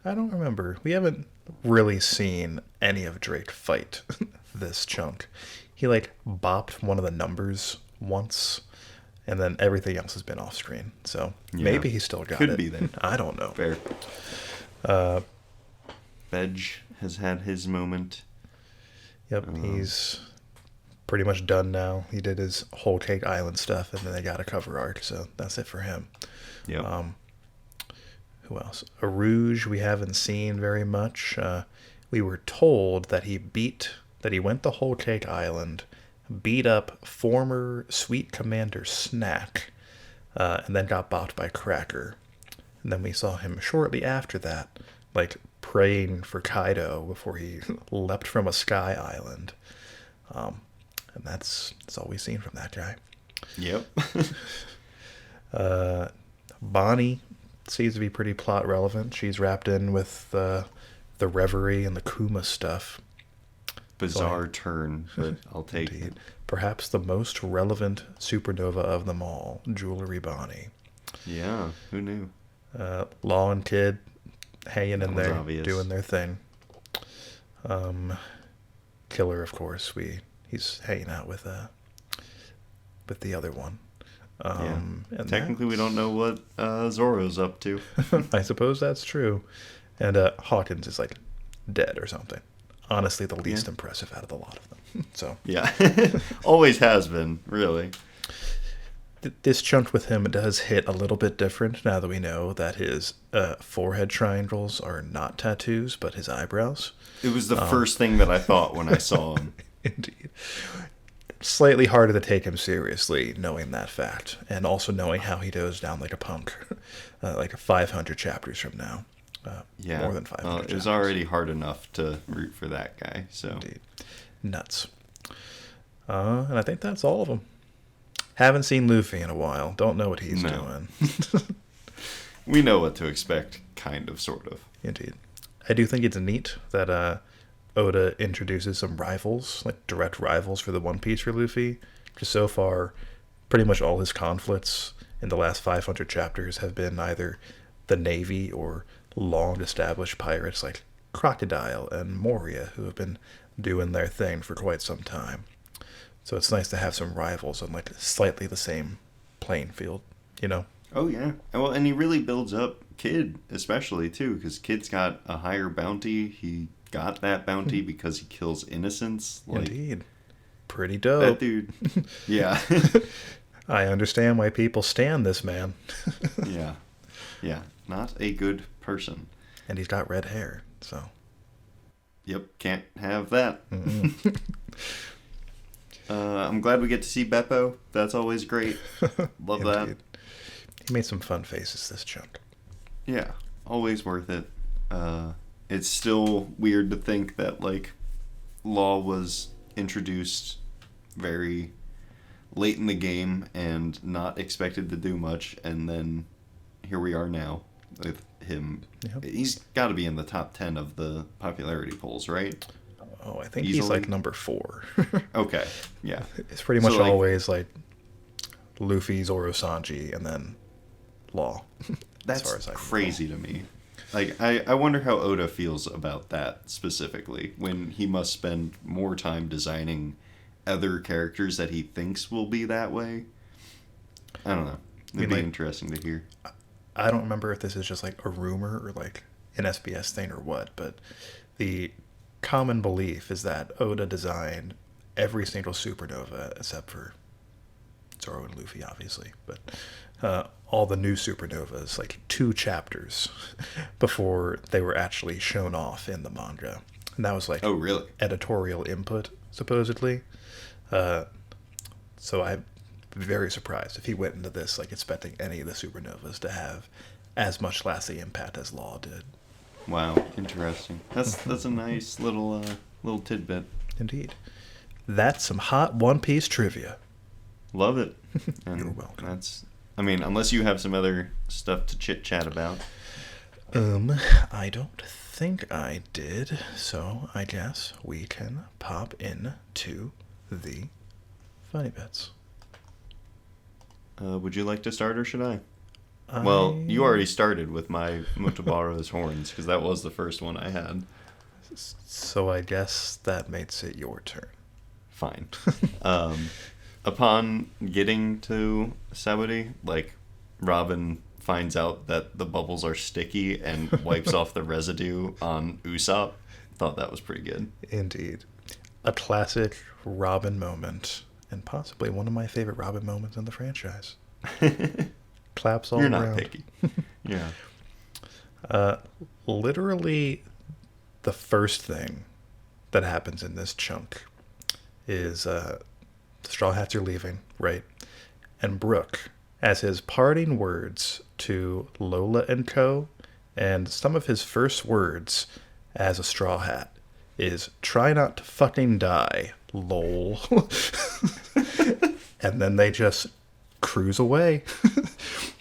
don't remember. We haven't really seen any of Drake fight this chunk. He, like, bopped one of the numbers once, and then everything else has been off screen. So Yeah. maybe he still got Could it. be then. I don't know. Fair. Veg has had his moment. Yep, he's pretty much done now. He did his Whole Cake Island stuff, and then they got a cover arc, so that's it for him. Yep. Who else? Arouge, we haven't seen very much. We were told that he went to Whole Cake Island, beat up former Sweet Commander Snack, and then got bopped by Cracker. And then we saw him shortly after that, like, praying for Kaido before he leapt from a sky island. And that's all we've seen from that guy. Yep. Bonnie seems to be pretty plot relevant. She's wrapped in with the Reverie and the Kuma stuff. Bizarre turn, but I'll take it. Perhaps the most relevant supernova of them all, Jewelry Bonnie. Yeah, who knew? Law and Kid hanging in there, obvious. doing their thing. Killer, of course, he's hanging out with the other one. And technically, we don't know what Zoro's up to. I suppose that's true. And Hawkins is like dead or something. Honestly, the least impressive out of the lot of them. So yeah, always has been, really. This chunk with him does hit a little bit different now that we know that his forehead triangles are not tattoos, but his eyebrows. It was the first thing that I thought when I saw him. Indeed. Slightly harder to take him seriously, knowing that fact, and also knowing how he goes down like a punk, like 500 chapters from now. More than 500 it was already hard enough to root for that guy. So Indeed. Nuts. And I think that's all of them. Haven't seen Luffy in a while. Don't know what he's doing. We know what to expect, kind of, sort of. Indeed. I do think it's neat that Oda introduces some rivals, like direct rivals for the One Piece for Luffy. Because so far, pretty much all his conflicts in the last 500 chapters have been either the Navy or long-established pirates like Crocodile and Moria, who have been doing their thing for quite some time. So it's nice to have some rivals on like slightly the same playing field, you know? Oh, yeah. Well, and he really builds up Kid, especially, too, because Kid's got a higher bounty. He got that bounty because he kills innocents. Indeed. Pretty dope. That dude. Yeah. I understand why people stand this man. Yeah. Yeah. Not a good person. And he's got red hair, so. Yep. Can't have that. I'm glad we get to see Beppo. That's always great. Love that. He made some fun faces this chunk. Yeah. Always worth it. It's still weird to think that, like, Law was introduced very late in the game and not expected to do much, and then here we are now with him. Yep. He's got to be in the top 10 of the popularity polls, right? Oh, I think he's like number 4. Okay, yeah. It's pretty much always like Luffy, Zoro, Sanji, and then Law. That's as far as crazy to me. Like, I wonder how Oda feels about that specifically, when he must spend more time designing other characters that he thinks will be that way. I don't know. It'd be interesting to hear. I don't remember if this is just like a rumor or like an SBS thing or what, but the common belief is that Oda designed every single supernova except for Zoro and Luffy, obviously, but all the new supernovas, like 2 chapters before they were actually shown off in the manga. And that was like editorial input, supposedly. So I'm very surprised if he went into this like expecting any of the supernovas to have as much lasting impact as Law did. Wow, interesting. That's a nice little tidbit. Indeed. That's some hot One Piece trivia. Love it. And you're welcome. Unless you have some other stuff to chit-chat about. I don't think I did, so I guess we can pop into the funny bits. Would you like to start, or should I? Well, you already started with my Mutabaro's horns, because that was the first one I had. So I guess that makes it your turn. Fine. Upon getting to Sabaody, like, Robin finds out that the bubbles are sticky and wipes off the residue on Usopp. Thought that was pretty good. Indeed. A classic Robin moment, and possibly one of my favorite Robin moments in the franchise. Claps all around. You're not picky. Yeah. Literally, the first thing that happens in this chunk is the Straw Hats are leaving, right? And Brook, as his parting words to Lola and co., and some of his first words as a Straw Hat is, "Try not to fucking die," lol. And then they just cruise away.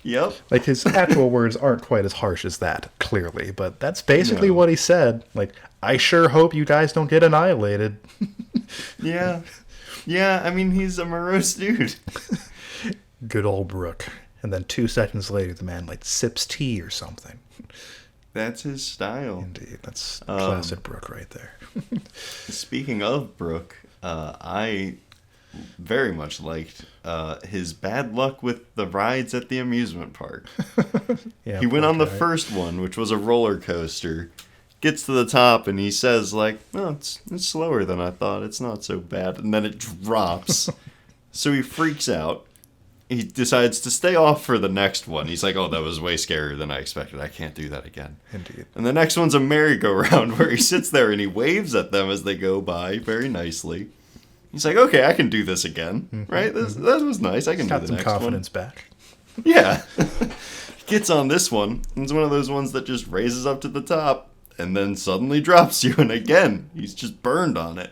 Yep. Like, his actual words aren't quite as harsh as that, clearly, but that's basically No. what he said. Like, I sure hope you guys don't get annihilated. Yeah. Yeah, I mean, he's a morose dude. Good old Brooke. And then 2 seconds later, the man, like, sips tea or something. That's his style. Indeed. That's classic Brooke right there. Speaking of Brooke, I very much liked his bad luck with the rides at the amusement park. Yeah, He went on the guy. first one, which was a roller coaster. Gets to the top and he says, like, "Oh, it's slower than I thought. It's not so bad." And then it drops. So he freaks out. He decides to stay off for the next one. He's like, "Oh, that was way scarier than I expected. I can't do that again." Indeed. And the next one's a merry-go-round where he sits there and he waves at them as they go by very nicely. He's like, "Okay, I can do this again." Right? That was nice. I can do Got the some next one. confidence back. Yeah. Gets on this one. It's one of those ones that just raises up to the top and then suddenly drops you. And again, he's just burned on it.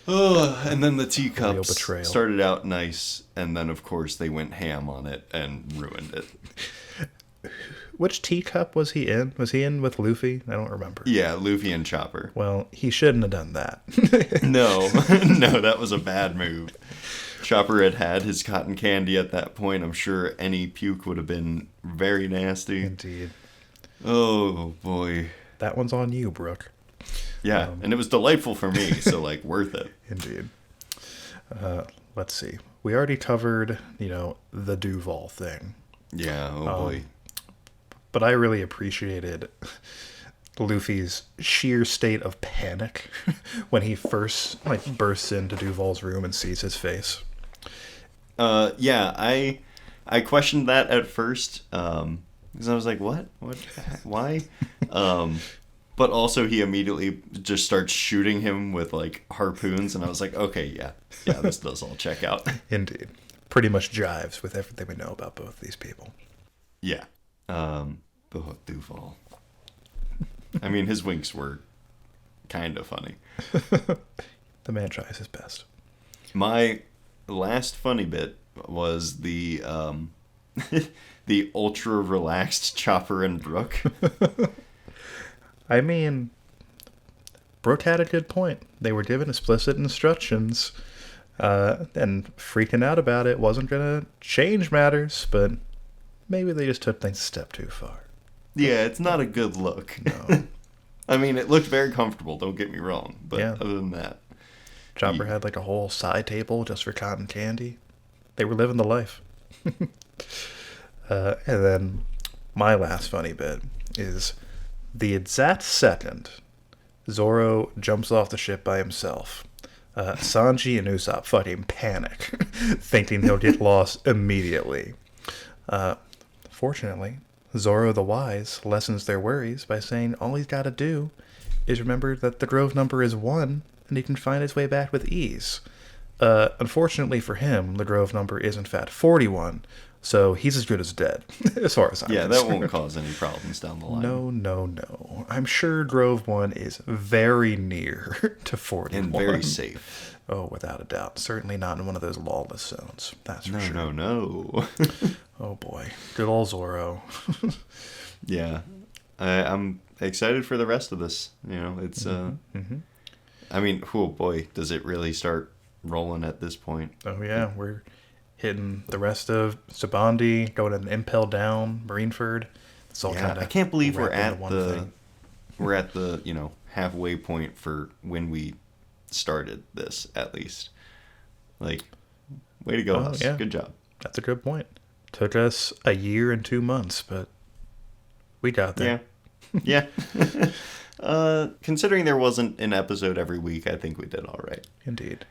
Oh, and then the Real teacups betrayal. started out nice. And then, of course, they went ham on it and ruined it. Which teacup was he in? Was he in with Luffy? I don't remember. Yeah, Luffy and Chopper. Well, he shouldn't have done that. No, no, that was a bad move. Chopper had his cotton candy at that point. I'm sure any puke would have been very nasty. Indeed. Oh, boy. That one's on you, Brooke. Yeah, and it was delightful for me, so, like, worth it. Indeed. Let's see. We already covered, the Duval thing. Yeah, oh boy. But I really appreciated Luffy's sheer state of panic when he first bursts into Duval's room and sees his face. Yeah, I questioned that at first, because I was like, what? Why? But also he immediately just starts shooting him with, like, harpoons, and I was like, okay, yeah, this does all check out. Indeed. Pretty much jives with everything we know about both these people. Yeah. But Duval. I mean, his winks were kind of funny. The man tries his best. My last funny bit was the the ultra relaxed Chopper and Brooke. I mean, Brooke had a good point. They were given explicit instructions, and freaking out about it wasn't going to change matters, but maybe they just took things a step too far. Yeah, it's not a good look. No. I mean, it looked very comfortable, don't get me wrong, but Yeah. other than that. Chopper had like a whole side table just for cotton candy. They were living the life. And then my last funny bit is the exact second Zoro jumps off the ship by himself. Sanji and Usopp fucking panic, thinking he'll get lost immediately. Fortunately, Zoro the Wise lessens their worries by saying all he's got to do is remember that the Grove number is 1, and he can find his way back with ease. Unfortunately for him, the Grove number is in fact 41, so he's as good as dead, as far as I'm Yeah, that concerned. won't cause any problems down the line. No. I'm sure Grove 1 is very near to 41. And very safe. Oh, without a doubt. Certainly not in one of those lawless zones. That's for sure. No. Oh boy. Good old Zoro. Yeah. I'm excited for the rest of this. It's, I mean, oh boy, does it really start rolling at this point. Oh yeah, we're hitting the rest of Sabandi, going to Impel Down, Marineford. It's all kind of. I can't believe we're wrapped into at one the thing. we're at the halfway point for when we started this, at least. Like, way to go, Oh, us. yeah. Good job. That's a good point. Took us a year and 2 months, but we got there. Yeah. Considering there wasn't an episode every week, I think we did all right. Indeed.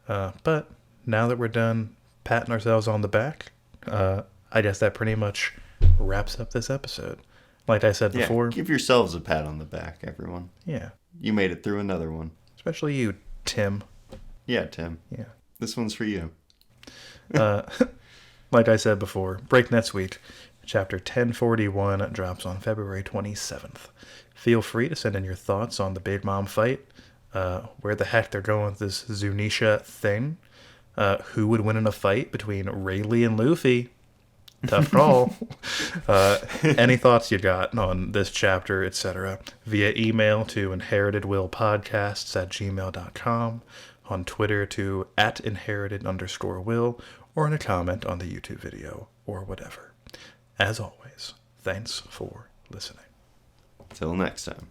But now that we're done patting ourselves on the back, I guess that pretty much wraps up this episode. Like I said before. Yeah, give yourselves a pat on the back, everyone. Yeah. You made it through another one. Especially you, Tim. Yeah, Tim. Yeah. This one's for you. Like I said before, break next week. Chapter 1041 drops on February 27th. Feel free to send in your thoughts on the Big Mom fight. where the heck they're going with this Zunisha thing. Who would win in a fight between Rayleigh and Luffy? Tough call. Any thoughts you got on this chapter, etc., via email to inheritedwillpodcasts@gmail.com, on Twitter to @inherited_will, or in a comment on the YouTube video, or whatever. As always, thanks for listening. Till next time.